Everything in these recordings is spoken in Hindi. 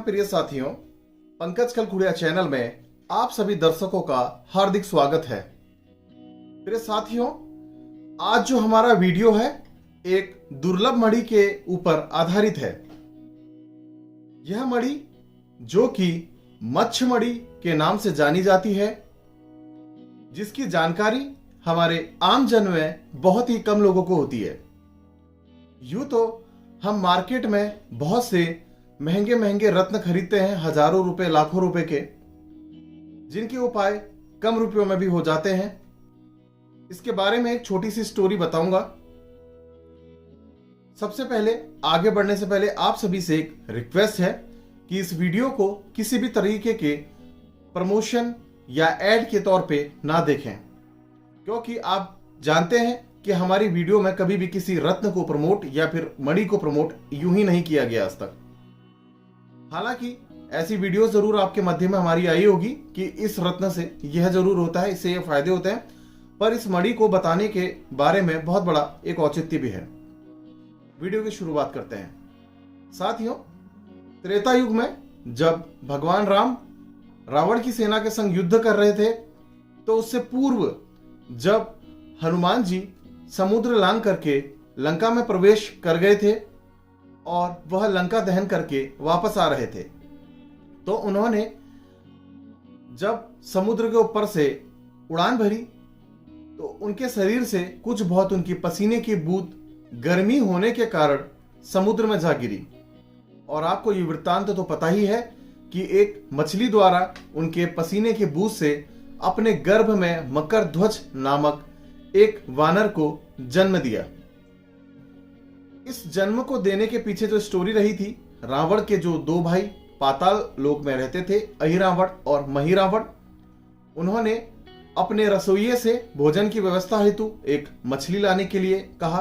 राम प्रिय साथियों, पंकज कलखुड़िया चैनल में आप सभी दर्शकों का हार्दिक स्वागत है। प्रिय साथियों, आज जो हमारा वीडियो है एक दुर्लभ मणि के ऊपर आधारित है। यह मणि जो कि मत्स्य मणि के नाम से जानी जाती है, जिसकी जानकारी हमारे आम जन में बहुत ही कम लोगों को होती है। यूं तो हम मार्केट में बहुत से महंगे महंगे रत्न खरीदते हैं, हजारों रुपए लाखों रुपए के, जिनके उपाय कम रुपयों में भी हो जाते हैं। इसके बारे में एक छोटी सी स्टोरी बताऊंगा। सबसे पहले आगे बढ़ने से पहले आप सभी से एक रिक्वेस्ट है कि इस वीडियो को किसी भी तरीके के प्रमोशन या एड के तौर पे ना देखें, क्योंकि आप जानते हैं कि हमारी वीडियो में कभी भी किसी रत्न को प्रमोट या फिर मणि को प्रमोट यूं ही नहीं किया गया आज तक। हालांकि ऐसी वीडियो जरूर आपके मध्य में हमारी आई होगी कि इस रत्न से यह जरूर होता है, इससे ये फायदे होते हैं, पर इस मणि को बताने के बारे में बहुत बड़ा एक औचित्य भी है। वीडियो की शुरुआत करते हैं। साथियों, त्रेता युग में जब भगवान राम रावण की सेना के संग युद्ध कर रहे थे, तो उससे पूर्व जब हनुमान जी समुद्र लांघ करके लंका में प्रवेश कर गए थे और वह लंका दहन करके वापस आ रहे थे, तो उन्होंने जब समुद्र के ऊपर से उड़ान भरी तो उनके शरीर से कुछ बहुत उनकी पसीने की बूंद गर्मी होने के कारण समुद्र में जा गिरी। और आपको ये वृत्तांत तो पता ही है कि एक मछली द्वारा उनके पसीने की बूंद से अपने गर्भ में मकर ध्वज नामक एक वानर को जन्म दिया। इस जन्म को देने के पीछे जो स्टोरी रही थी, रावण के जो दो भाई पाताल लोक में रहते थे, अहिरावण और महिरावण, उन्होंने अपने रसोइये से भोजन की व्यवस्था हेतु एक मछली लाने के लिए कहा।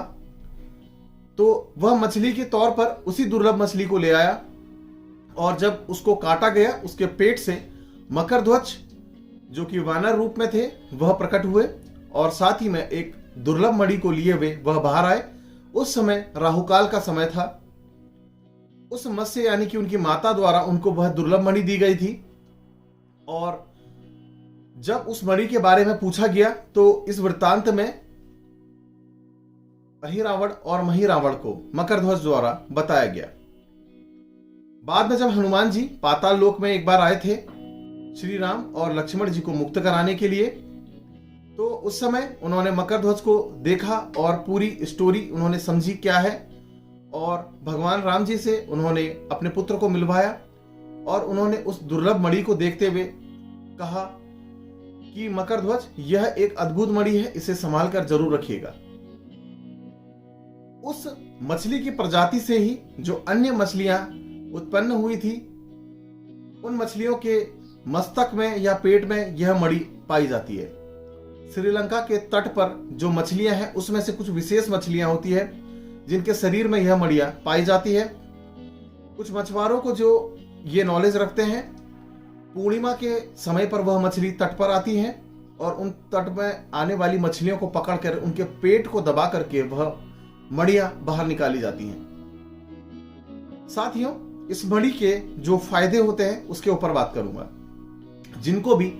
तो वह मछली के तौर पर उसी दुर्लभ मछली को ले आया और जब उसको काटा गया, उसके पेट से मकर ध्वज जो कि वानर रूप में थे वह प्रकट हुए और साथ ही में एक दुर्लभ मणि को लिए हुए वह बाहर आए। उस समय राहुकाल का समय था। उस मत्स्य यानी कि उनकी माता द्वारा उनको वह दुर्लभ मणि दी गई थी। और जब उस मणि के बारे में पूछा गया तो इस वृत्तांत में अहिरावण और महिरावण को मकर ध्वज द्वारा बताया गया। बाद में जब हनुमान जी पाताल लोक में एक बार आए थे श्री राम और लक्ष्मण जी को मुक्त कराने के लिए, तो उस समय उन्होंने मकर ध्वज को देखा और पूरी स्टोरी उन्होंने समझी क्या है, और भगवान राम जी से उन्होंने अपने पुत्र को मिलवाया और उन्होंने उस दुर्लभ मणि को देखते हुए कहा कि मकर ध्वज यह एक अद्भुत मणि है, इसे संभाल कर जरूर रखिएगा। उस मछली की प्रजाति से ही जो अन्य मछलियां उत्पन्न हुई थी, उन मछलियों के मस्तक में या पेट में यह मणि पाई जाती है। श्रीलंका के तट पर जो मछलियां हैं उसमें से कुछ विशेष मछलियां होती है जिनके शरीर में यह मणियां पाई जाती है। कुछ मछुआरों को जो ये नॉलेज रखते हैं, पूर्णिमा के समय पर वह मछली तट पर आती है और उन तट में आने वाली मछलियों को पकड़कर उनके पेट को दबा करके वह मणियां बाहर निकाली जाती हैं। साथियों, इस मणि के जो फायदे होते हैं उसके ऊपर बात करूंगा। जिनको भी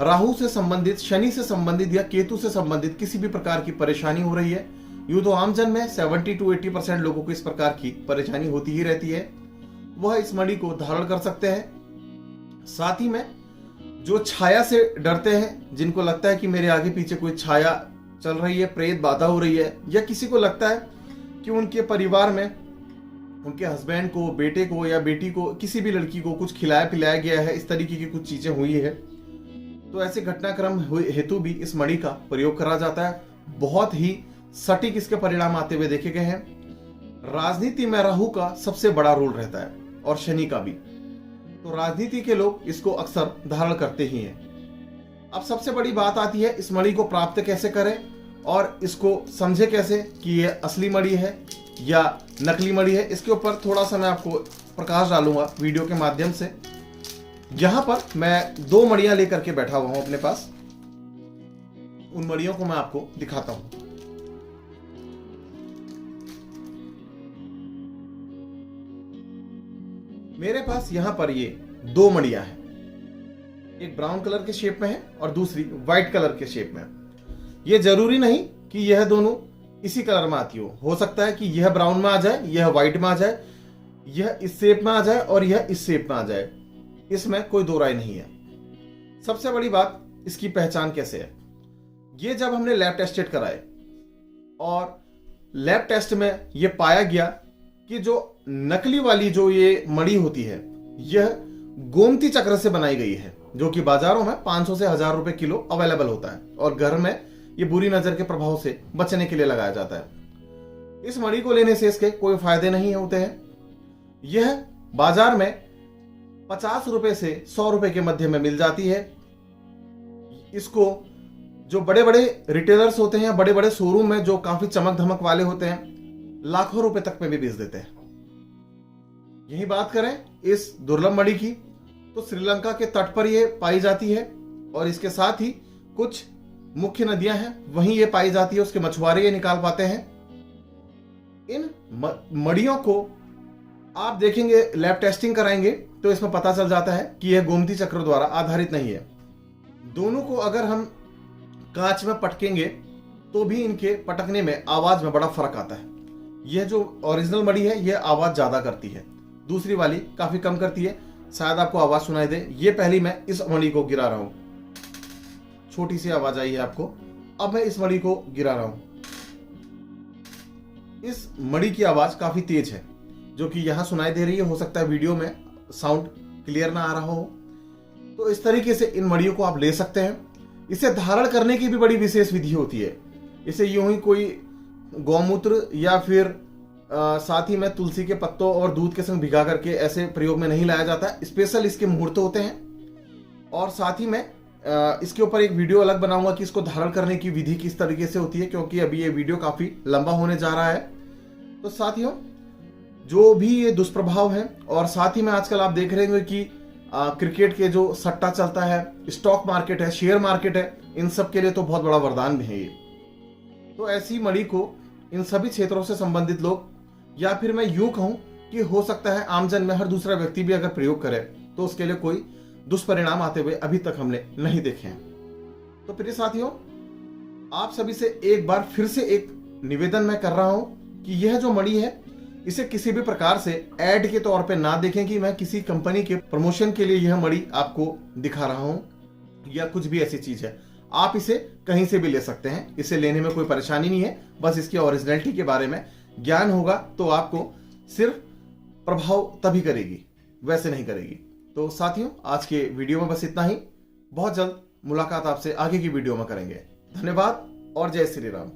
राहु से संबंधित, शनि से संबंधित या केतु से संबंधित किसी भी प्रकार की परेशानी हो रही है, यूं तो आमजन में 70 to 80% लोगों को इस प्रकार की परेशानी होती ही रहती है, वह इस मणि को धारण कर सकते हैं। साथ ही में जो छाया से डरते हैं, जिनको लगता है कि मेरे आगे पीछे कोई छाया चल रही है, प्रेत बाधा हो रही है, या किसी को लगता है कि उनके परिवार में उनके हस्बैंड को, बेटे को या बेटी को, किसी भी लड़की को कुछ खिलाया पिलाया गया है, इस तरीके की कुछ चीजें हुई है, तो ऐसे घटनाक्रम हेतु भी इस मणि का प्रयोग करा जाता है। बहुत ही सटीक इसके परिणाम आते हुए देखे गए हैं। राजनीति में राहु का सबसे बड़ा रोल रहता है और शनि का भी, तो राजनीति के लोग इसको अक्सर धारण करते ही हैं। अब सबसे बड़ी बात आती है इस मणि को प्राप्त कैसे करें और इसको समझे कैसे कि यह असली मणि है या नकली मणि है। इसके ऊपर थोड़ा सा मैं आपको प्रकाश डालूंगा वीडियो के माध्यम से। यहां पर मैं दो मणियां लेकर के बैठा हुआ हूं अपने पास, उन मणियों को मैं आपको दिखाता हूं। मेरे पास यहाँ पर ये दो मड़ियां हैं, एक ब्राउन कलर के शेप में है और दूसरी व्हाइट कलर के शेप में। ये जरूरी नहीं कि यह दोनों इसी कलर में आती हो सकता है कि यह ब्राउन में आ जाए, यह व्हाइट में आ जाए, यह इस शेप में आ जाए और यह इस शेप में आ जाए। इसमें कोई दो राय नहीं है। सबसे बड़ी बात इसकी पहचान कैसे है, ये जब हमने लैब टेस्टेड कराए और लैब टेस्ट में यह पाया गया कि जो नकली वाली जो ये मणि होती है यह गोमती चक्र से बनाई गई है, जो कि बाजारों में 500 से 1000 रुपए किलो अवेलेबल होता है और घर में ये बुरी नजर के प्रभाव से बचने के लिए लगाया जाता है। इस मणि को लेने से इसके कोई फायदे नहीं होते हैं। यह बाजार में 50 रुपए से 100 रुपए के मध्य में मिल जाती है। इसको जो बड़े बड़े रिटेलर्स होते हैं, बड़े बड़े शोरूम में जो काफी चमक धमक वाले होते हैं, लाखों रुपए तक में भी बेच देते हैं। यही बात करें इस दुर्लभ मणि की, तो श्रीलंका के तट पर यह पाई जाती है और इसके साथ ही कुछ मुख्य नदियां हैं वहीं ये पाई जाती है, उसके मछुआरे ये निकाल पाते हैं। इन मड़ियों को आप देखेंगे, लैब टेस्टिंग कराएंगे तो इसमें पता चल जाता है कि यह गोमती चक्र द्वारा आधारित नहीं है। दोनों को अगर हम कांच में पटकेंगे तो भी इनके पटकने में आवाज में बड़ा फर्क आता है। यह जो ओरिजिनल मणि है यह आवाज ज्यादा करती है, दूसरी वाली काफी कम करती है। शायद आपको आवाज सुनाई दे। ये पहली मैं इस मणि को गिरा रहा हूं, छोटी सी आवाज आई है आपको। अब मैं इस मणि को गिरा रहा हूं। इस मणि की आवाज काफी तेज है, जो कि यहां सुनाई दे रही है। हो सकता है वीडियो में साउंड क्लियर ना आ रहा हो। तो इस तरीके से इन मणियों को आप ले सकते हैं। इसे धारण करने की भी बड़ी विशेष विधि होती है। इसे यूं ही कोई गौमूत्र या फिर साथ ही में तुलसी के पत्तों और दूध के संग भिगा करके ऐसे प्रयोग में नहीं लाया जाता। स्पेशल इसके मुहूर्त होते हैं और साथ ही में इसके ऊपर एक वीडियो अलग बनाऊंगा कि इसको धारण करने की विधि किस तरीके से होती है, क्योंकि अभी ये वीडियो काफी लंबा होने जा रहा है। तो साथियों, जो भी ये दुष्प्रभाव है, और साथ ही में आजकल आप देख रहे होंगे कि क्रिकेट के जो सट्टा चलता है, स्टॉक मार्केट है, शेयर मार्केट है, इन सब के लिए तो बहुत बड़ा वरदान भी है ये। तो ऐसी मणि को इन सभी क्षेत्रों से संबंधित लोग, या फिर मैं यूं कहूं कि हो सकता है आमजन में हर दूसरा व्यक्ति भी अगर प्रयोग करे तो उसके लिए कोई दुष्परिणाम आते हुए अभी तक हमने नहीं देखे हैं। तो प्रिय साथियों, आप सभी से एक बार फिर से एक निवेदन मैं कर रहा हूं कि यह जो मणि है इसे किसी भी प्रकार से ऐड के तौर पे ना देखें कि मैं किसी कंपनी के प्रमोशन के लिए यह मणि आपको दिखा रहा हूं या कुछ भी ऐसी चीज है। आप इसे कहीं से भी ले सकते हैं, इसे लेने में कोई परेशानी नहीं है। बस इसकी ओरिजिनलिटी के बारे में ज्ञान होगा तो आपको सिर्फ प्रभाव तभी करेगी, वैसे नहीं करेगी। तो साथियों, आज के वीडियो में बस इतना ही। बहुत जल्द मुलाकात आपसे आगे की वीडियो में करेंगे। धन्यवाद और जय श्री राम।